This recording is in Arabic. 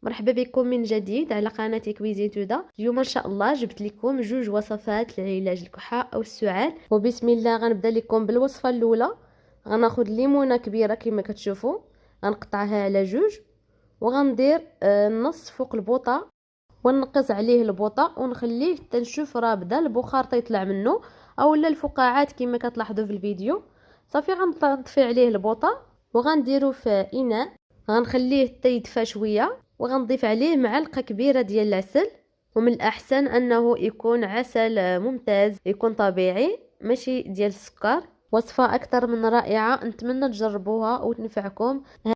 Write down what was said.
مرحبا بكم من جديد على قناة كويزين تودا. اليوم ان شاء الله جبت لكم جوج وصفات لعلاج الكحة او السعال، وبسم الله غنبدا لكم بالوصفة الاولى. غناخد ليمونة كبيرة كما كتشوفوا، غنقطعها على جوج وغندير النص فوق البوطة ونقص عليه البوطة ونخليه حتى نشوف راه بدا البخار تيطلع منه اولا الفقاعات كما كتلاحظوا في الفيديو. صافي غنطفي عليه البوطة وغنديرو في اناء، غنخليه حتى يدفى شويه وغنضيف عليه معلقه كبيره ديال العسل، ومن الاحسن انه يكون عسل ممتاز، يكون طبيعي ماشي ديال السكر. وصفه اكثر من رائعه، نتمنى تجربوها وتنفعكم.